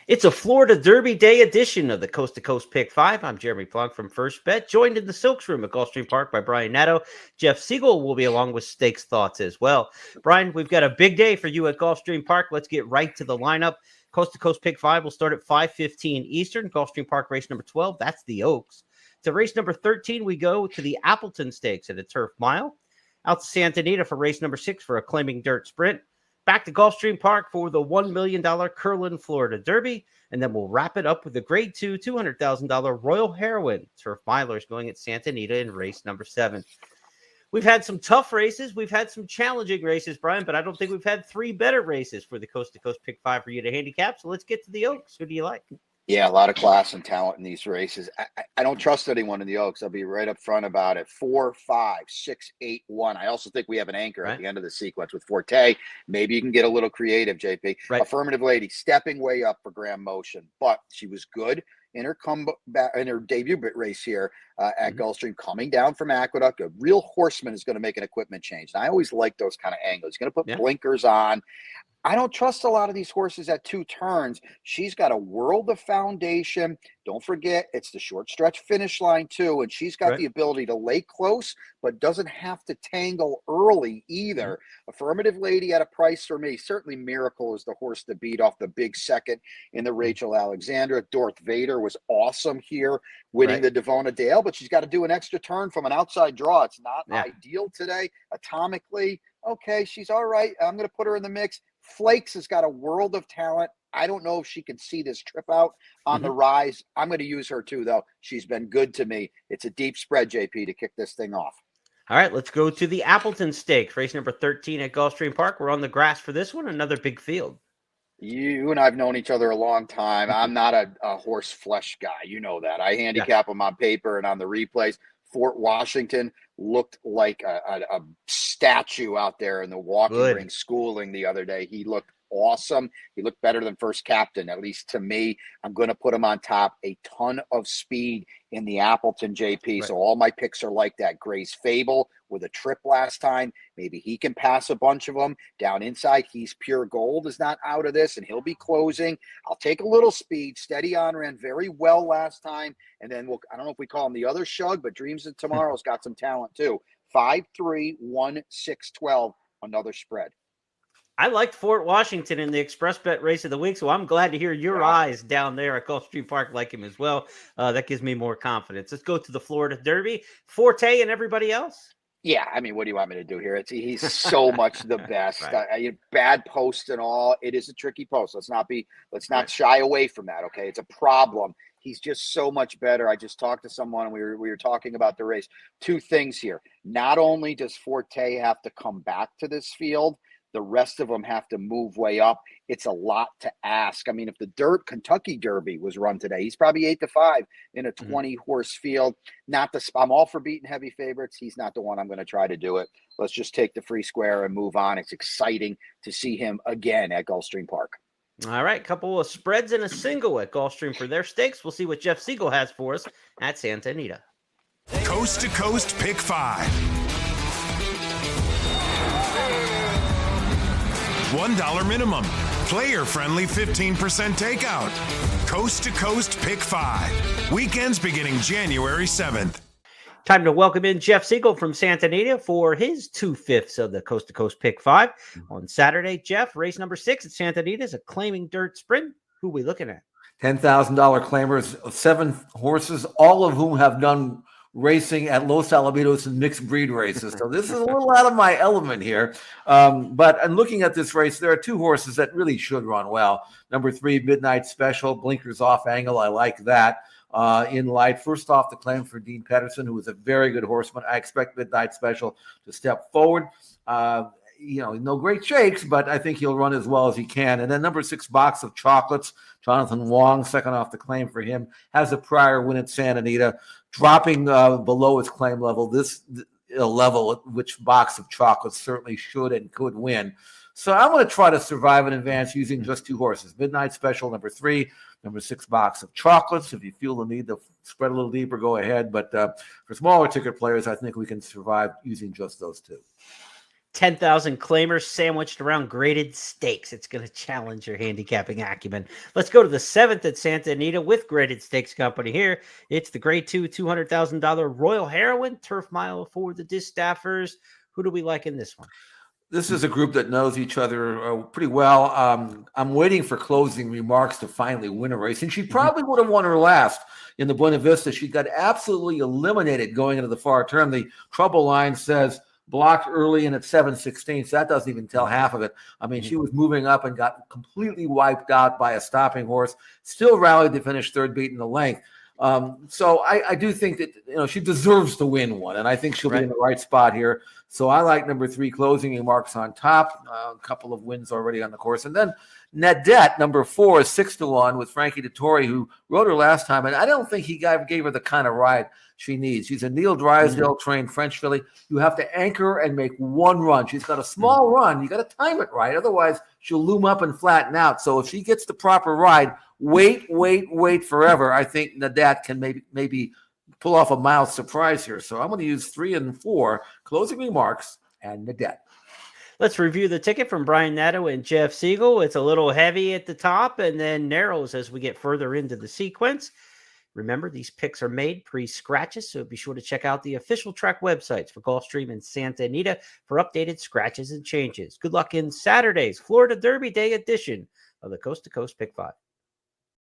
It's a Florida Derby Day edition of the Coast to Coast Pick 5. I'm Jeremy Plunk from First Bet, joined in the Silks Room at Gulfstream Park by Brian Natto. Jeff Siegel will be along with Stakes Thoughts as well. Brian, we've got a big day for you at Gulfstream Park. Let's get right to the lineup. Coast to Coast Pick 5 will start at 5:15 Eastern. Gulfstream Park race number 12, that's the Oaks. To race number 13, we go to the Appleton Stakes at a turf mile. Out to Santa Anita for race number 6 for a claiming dirt sprint. Back to Gulfstream Park for the $1 million Curlin Florida Derby. And then we'll wrap it up with the Grade 2 $200,000 Royal Heroine Turf Milers going at Santa Anita in race number 7. We've had some tough races. We've had some challenging races, Brian, but I don't think we've had 3 better races for the Coast to Coast Pick 5 for you to handicap. So let's get to the Oaks. Who do you like? Yeah, a lot of class and talent in these races. I don't trust anyone in the Oaks. I'll be right up front about it. 4, 5, 6, 8, 1. I also think we have an anchor at the end of the sequence with Forte. Maybe you can get a little creative, JP. Right. Affirmative Lady stepping way up for Graham Motion, but she was good in her debut race here at Gulfstream, coming down from Aqueduct. A real horseman is going to make an equipment change. And I always like those kind of angles. He's going to put blinkers on. I don't trust a lot of these horses at 2 turns. She's got a world of foundation. Don't forget, it's the short stretch finish line too. And she's got the ability to lay close, but doesn't have to tangle early either. Affirmative Lady at a price for me. Certainly Miracle is the horse to beat off the big second in the Rachel Alexandra. Dorth Vader was awesome here, winning the Devona Dale, but she's got to do an extra turn from an outside draw. It's not ideal today. Atomically, okay, she's all right. I'm going to put her in the mix. Flakes has got a world of talent. I don't know if she can see this trip out on the rise. I'm going to use her too, though. She's been good to me. It's a deep spread, JP, to kick this thing off. All right, let's go to the Appleton Stakes, race number 13 at Gulfstream Park. We're on the grass for this one, another big field. You and I have known each other a long time. I'm not a horse flesh guy. You know that. I handicap them on paper and on the replays. Fort Washington looked like a statue out there in the walking ring schooling the other day. He looked awesome. He looked better than First Captain, at least to me. I'm going to put him on top. A ton of speed in the Appleton, JP. So all my picks are like that. Gray's Fable with a trip last time. Maybe he can pass a bunch of them. Down inside, He's Pure Gold is not out of this, and he'll be closing. I'll take a little speed. Steady On ran very well last time. And then I don't know if we call him the other Shug, but Dreams of Tomorrow's got some talent too. 5, 3, 1, 6, 12. Another spread. I liked Fort Washington in the Express Bet race of the week, so I'm glad to hear your eyes down there at Gulfstream Park like him as well. That gives me more confidence. Let's go to the Florida Derby. Forte and everybody else? Yeah, I mean, what do you want me to do here? He's so much the best. Bad post and all. It is a tricky post. Let's not shy away from that, okay? It's a problem. He's just so much better. I just talked to someone, and we were talking about the race. 2 things here. Not only does Forte have to come back to this field, the rest of them have to move way up. It's a lot to ask. I mean, if the Kentucky Derby was run today, he's probably 8-5 in a 20-horse field. I'm all for beating heavy favorites. He's not the one I'm going to try to do it. Let's just take the free square and move on. It's exciting to see him again at Gulfstream Park. All right, couple of spreads and a single at Gulfstream for their stakes. We'll see what Jeff Siegel has for us at Santa Anita. Coast to Coast Pick 5. $1 minimum. Player-friendly 15% takeout. Coast to Coast Pick 5. Weekends beginning January 7th. Time to welcome in Jeff Siegel from Santa Anita for his 2/5 of the Coast to Coast Pick 5. On Saturday, Jeff, race number 6 at Santa Anita is a claiming dirt sprint. Who are we looking at? $10,000 claimers, 7 horses, all of whom have done racing at Los Alamitos and mixed breed races. So this is a little out of my element here. But in looking at this race, there are 2 horses that really should run well. Number 3, Midnight Special, blinkers off angle. I like that. In light, first off, the claim for Dean Pedersen, who is a very good horseman. I expect Midnight Special to step forward. No great shakes, but I think he'll run as well as he can. And then number 6, Box of Chocolates. Jonathan Wong, second off the claim for him, has a prior win at Santa Anita, dropping below his claim level. This level at which Box of Chocolates certainly should and could win. So I'm going to try to survive in advance using just 2 horses. Midnight Special, number 3, number 6, Box of Chocolates. If you feel the need to spread a little deeper, go ahead. But for smaller ticket players, I think we can survive using just those 2. 10,000 claimers sandwiched around graded stakes. It's going to challenge your handicapping acumen. Let's go to the 7th at Santa Anita with Graded Stakes Company here. It's the Grade 2 $200,000 Royal Heroine Turf Mile for the Distaffers. Who do we like in this one? This is a group that knows each other pretty well. I'm waiting for Closing Remarks to finally win a race, and she probably would have won her last in the Buena Vista. She got absolutely eliminated going into the far turn. The trouble line says blocked early and at 7:16, so that doesn't even tell half of it. I mean, she was moving up and got completely wiped out by a stopping horse, still rallied to finish third, beating the length. So I do think that she deserves to win one, and I think she'll be in the right spot here. So I like number 3, Closing Remarks on top. A couple of wins already on the course, and then Nadette, number 4, is 6-1 with Frankie Dettori, who rode her last time, and I don't think he gave her the kind of ride she needs. She's a Neil Drysdale trained French filly. You have to anchor and make one run. She's got a small run. You got to time it right, otherwise she'll loom up and flatten out. So if she gets the proper ride, wait forever. I think Nadette can maybe pull off a mild surprise here. So I'm going to use 3 and 4, Closing Remarks and Nadette. Let's review the ticket from Brian Nadeau and Jeff Siegel. It's a little heavy at the top and then narrows as we get further into the sequence. Remember, these picks are made pre-scratches, so be sure to check out the official track websites for Gulfstream and Santa Anita for updated scratches and changes. Good luck in Saturday's Florida Derby Day edition of the Coast to Coast Pick 5.